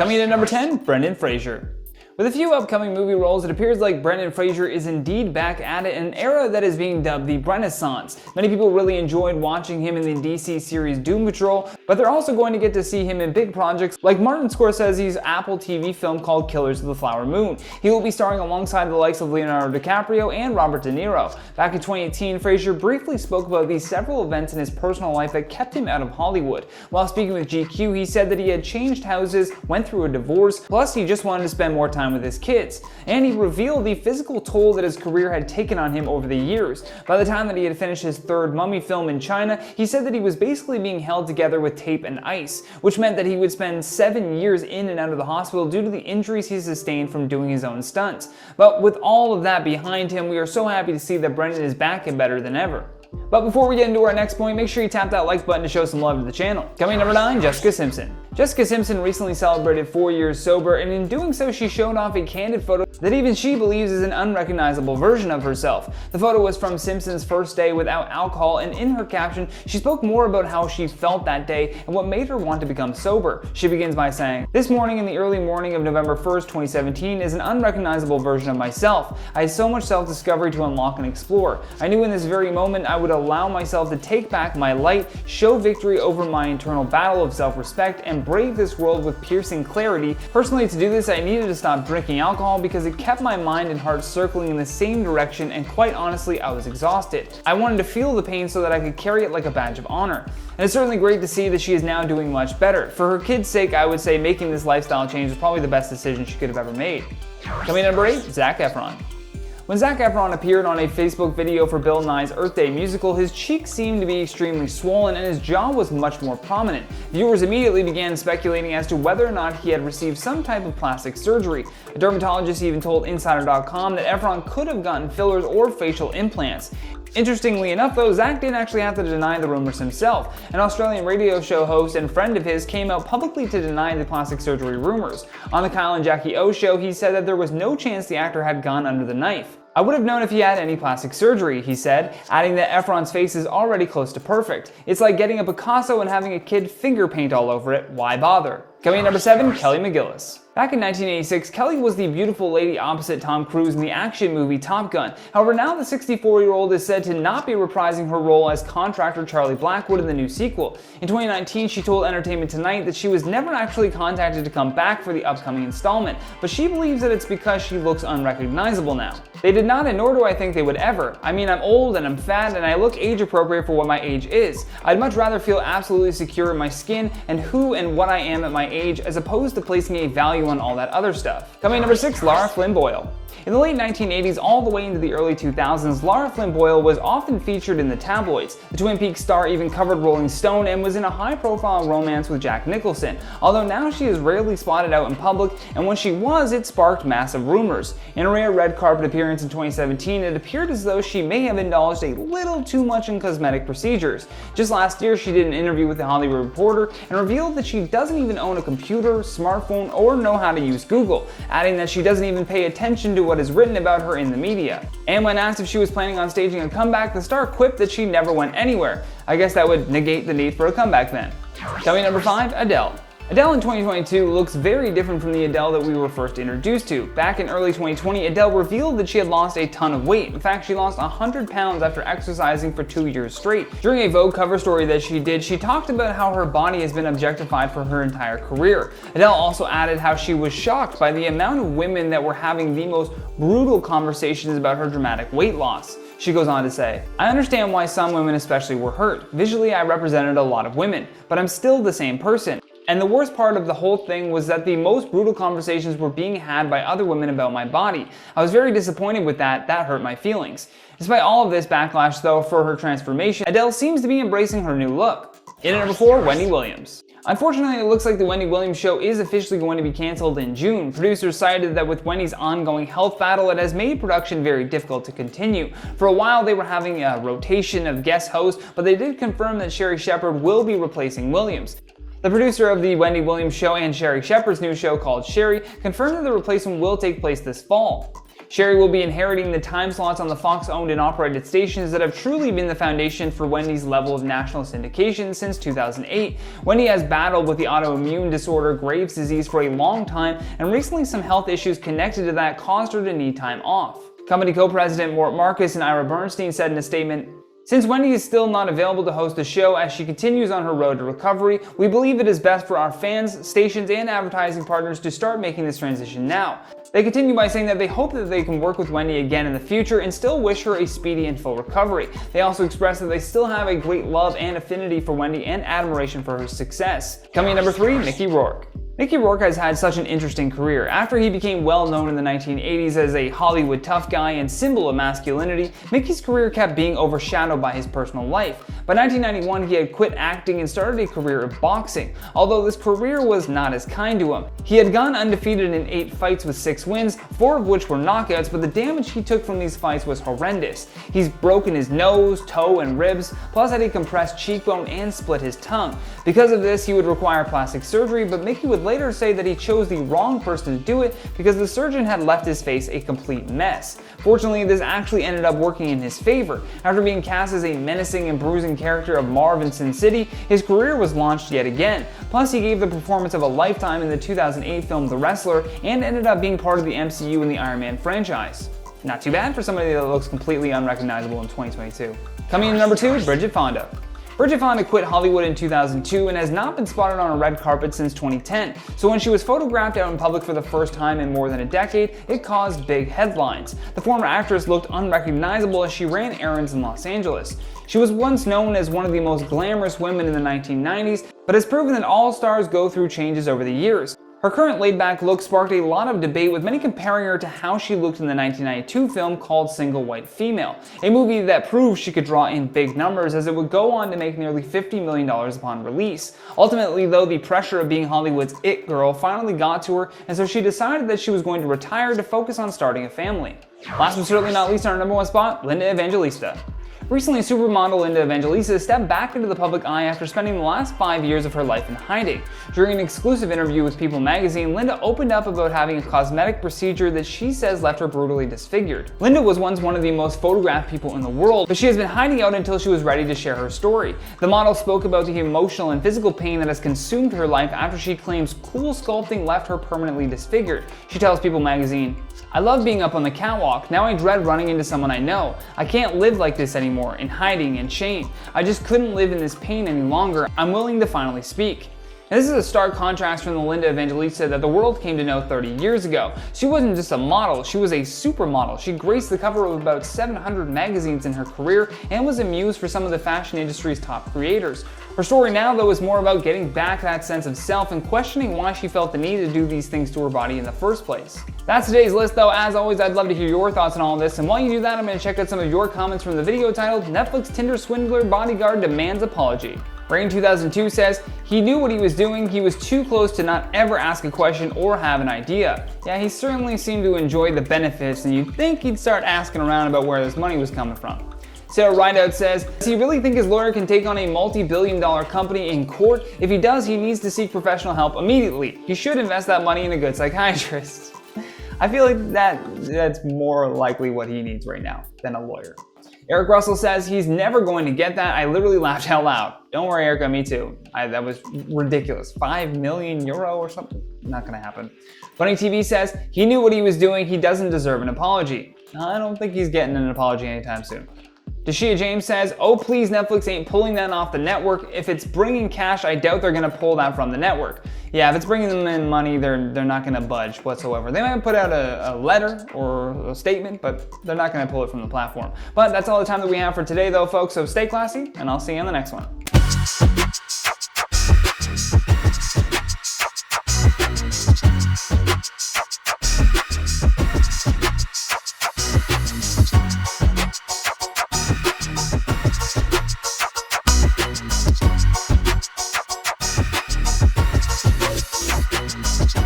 Coming in at number 10, Brendan Fraser. With a few upcoming movie roles, it appears like Brendan Fraser is indeed back at it in an era that is being dubbed the Renaissance. Many people really enjoyed watching him in the DC series Doom Patrol, but they're also going to get to see him in big projects like Martin Scorsese's Apple TV film called Killers of the Flower Moon. He will be starring alongside the likes of Leonardo DiCaprio and Robert De Niro. Back in 2018, Fraser briefly spoke about the several events in his personal life that kept him out of Hollywood. While speaking with GQ, he said that he had changed houses, went through a divorce, plus he just wanted to spend more time with his kids. And he revealed the physical toll that his career had taken on him over the years. By the time that he had finished his third Mummy film in China, he said that he was basically being held together with tape and ice, which meant that he would spend 7 years in and out of the hospital due to the injuries he sustained from doing his own stunts. But with all of that behind him, we are so happy to see that Brendan is back and better than ever. But before we get into our next point, make sure you tap that like button to show some love to the channel. Coming in number 9, Jessica Simpson. Jessica Simpson recently celebrated 4 years sober, and in doing so she showed off a candid photo that even she believes is an unrecognizable version of herself. The photo was from Simpson's first day without alcohol, and in her caption, she spoke more about how she felt that day and what made her want to become sober. She begins by saying, "This morning in the early morning of November 1st, 2017 is an unrecognizable version of myself. I had so much self-discovery to unlock and explore. I knew in this very moment I would allow myself to take back my light, show victory over my internal battle of self-respect, and brave this world with piercing clarity. Personally, to do this, I needed to stop drinking alcohol because it kept my mind and heart circling in the same direction, and quite honestly, I was exhausted. I wanted to feel the pain so that I could carry it like a badge of honor." And it's certainly great to see that she is now doing much better. For her kids' sake, I would say making this lifestyle change was probably the best decision she could have ever made. Coming in at number 8, Zac Efron. When Zac Efron appeared on a Facebook video for Bill Nye's Earth Day musical, his cheeks seemed to be extremely swollen and his jaw was much more prominent. Viewers immediately began speculating as to whether or not he had received some type of plastic surgery. A dermatologist even told Insider.com that Efron could have gotten fillers or facial implants. Interestingly enough though, Zac didn't actually have to deny the rumors himself. An Australian radio show host and friend of his came out publicly to deny the plastic surgery rumors. On the Kyle and Jackie O show, he said that there was no chance the actor had gone under the knife. "I would have known if he had any plastic surgery," he said, adding that Efron's face is already close to perfect. "It's like getting a Picasso and having a kid finger paint all over it. Why bother?" Coming in number 7, Kelly McGillis. Back in 1986, Kelly was the beautiful lady opposite Tom Cruise in the action movie Top Gun. However, now the 64-year-old is said to not be reprising her role as contractor Charlie Blackwood in the new sequel. In 2019, she told Entertainment Tonight that she was never actually contacted to come back for the upcoming installment, but she believes that it's because she looks unrecognizable now. "They did not, and nor do I think they would ever. I mean, I'm old and I'm fat and I look age appropriate for what my age is. I'd much rather feel absolutely secure in my skin and who and what I am at my age as opposed to placing a value on all that other stuff." Coming in number 6, Lara Flynn Boyle. In the late 1980s all the way into the early 2000s, Lara Flynn Boyle was often featured in the tabloids. The Twin Peaks star even covered Rolling Stone and was in a high-profile romance with Jack Nicholson, although now she is rarely spotted out in public, and when she was, it sparked massive rumors. In a rare red carpet appearance in 2017, it appeared as though she may have indulged a little too much in cosmetic procedures. Just last year, she did an interview with The Hollywood Reporter and revealed that she doesn't even own a computer, smartphone, or know how to use Google, adding that she doesn't even pay attention to what is written about her in the media. And when asked if she was planning on staging a comeback, the star quipped that she never went anywhere. I guess that would negate the need for a comeback then. Coming number 5, Adele. Adele in 2022 looks very different from the Adele that we were first introduced to. Back in early 2020, Adele revealed that she had lost a ton of weight. In fact, she lost 100 pounds after exercising for 2 years straight. During a Vogue cover story that she did, she talked about how her body has been objectified for her entire career. Adele also added how she was shocked by the amount of women that were having the most brutal conversations about her dramatic weight loss. She goes on to say, "I understand why some women especially were hurt. Visually, I represented a lot of women, but I'm still the same person. And the worst part of the whole thing was that the most brutal conversations were being had by other women about my body. I was very disappointed with that. That hurt my feelings." Despite all of this backlash though for her transformation, Adele seems to be embracing her new look. In at number 4, Wendy Williams. Unfortunately, it looks like the Wendy Williams show is officially going to be canceled in June. Producers cited that with Wendy's ongoing health battle, it has made production very difficult to continue. For a while, they were having a rotation of guest hosts, but they did confirm that Sherri Shepherd will be replacing Williams. The producer of the Wendy Williams show and Sherri Shepherd's new show called Sherri confirmed that the replacement will take place this fall. Sherry will be inheriting the time slots on the Fox-owned and operated stations that have truly been the foundation for Wendy's level of national syndication since 2008. Wendy has battled with the autoimmune disorder Graves' disease for a long time, and recently some health issues connected to that caused her to need time off. Company co-president Mort Marcus and Ira Bernstein said in a statement, "Since Wendy is still not available to host the show as she continues on her road to recovery, we believe it is best for our fans, stations, and advertising partners to start making this transition now." They continue by saying that they hope that they can work with Wendy again in the future and still wish her a speedy and full recovery. They also express that they still have a great love and affinity for Wendy and admiration for her success. Coming in number 3, Mickey Rourke. Mickey Rourke has had such an interesting career. After he became well known in the 1980s as a Hollywood tough guy and symbol of masculinity, Mickey's career kept being overshadowed by his personal life. By 1991, he had quit acting and started a career of boxing, although this career was not as kind to him. He had gone undefeated in 8 fights with 6 wins, 4 of which were knockouts, but the damage he took from these fights was horrendous. He's broken his nose, toe, and ribs, plus had a compressed cheekbone and split his tongue. Because of this, he would require plastic surgery, but Mickey would later say that he chose the wrong person to do it because the surgeon had left his face a complete mess. Fortunately, this actually ended up working in his favor. After being cast as a menacing and bruising character of Marv in Sin City, his career was launched yet again. Plus, he gave the performance of a lifetime in the 2008 film The Wrestler and ended up being part of the MCU in the Iron Man franchise. Not too bad for somebody that looks completely unrecognizable in 2022. Coming in number 2, Bridgette Fonda. Bridgette Fonda quit Hollywood in 2002 and has not been spotted on a red carpet since 2010, so when she was photographed out in public for the first time in more than a decade, it caused big headlines. The former actress looked unrecognizable as she ran errands in Los Angeles. She was once known as one of the most glamorous women in the 1990s, but has proven that all stars go through changes over the years. Her current laid-back look sparked a lot of debate, with many comparing her to how she looked in the 1992 film called Single White Female, a movie that proved she could draw in big numbers as it would go on to make nearly $50 million upon release. Ultimately, though, the pressure of being Hollywood's it girl finally got to her, and so she decided that she was going to retire to focus on starting a family. Last but certainly not least, on our number 1 spot, Linda Evangelista. Recently, supermodel Linda Evangelista stepped back into the public eye after spending the last 5 years of her life in hiding. During an exclusive interview with People magazine, Linda opened up about having a cosmetic procedure that she says left her brutally disfigured. Linda was once one of the most photographed people in the world, but she has been hiding out until she was ready to share her story. The model spoke about the emotional and physical pain that has consumed her life after she claims cool sculpting left her permanently disfigured. She tells People magazine, "I love being up on the catwalk. Now I dread running into someone I know. I can't live like this anymore, in hiding and shame. I just couldn't live in this pain any longer. I'm willing to finally speak." And this is a stark contrast from the Linda Evangelista that the world came to know 30 years ago. She wasn't just a model, she was a supermodel. She graced the cover of about 700 magazines in her career and was a muse for some of the fashion industry's top creators. Her story now, though, is more about getting back that sense of self and questioning why she felt the need to do these things to her body in the first place. That's today's list, though. As always, I'd love to hear your thoughts on all of this, and while you do that, I'm going to check out some of your comments from the video titled "Netflix Tinder Swindler Bodyguard Demands Apology." Rain2002 says, "He knew what he was doing. He was too close to not ever ask a question or have an idea. Yeah, he certainly seemed to enjoy the benefits, and you'd think he'd start asking around about where this money was coming from." Sarah Rideout says, "Does he really think his lawyer can take on a multi-billion-dollar company in court? If he does, he needs to seek professional help immediately. He should invest that money in a good psychiatrist." I feel like that's more likely what he needs right now than a lawyer. Eric Russell says, "He's never going to get that. I literally laughed out loud." Don't worry, Erica, me too. That was ridiculous. 5 million euro or something? Not gonna happen. Bunny TV says, "He knew what he was doing. He doesn't deserve an apology." I don't think he's getting an apology anytime soon. Deshia James says, "Oh please, Netflix ain't pulling that off the network. If it's bringing cash, I doubt they're gonna pull that from the network." Yeah, if it's bringing them in money, they're not gonna budge whatsoever. They might put out a letter or a statement, but they're not gonna pull it from the platform. But that's all the time that we have for today though, folks, so stay classy, and I'll see you on the next one.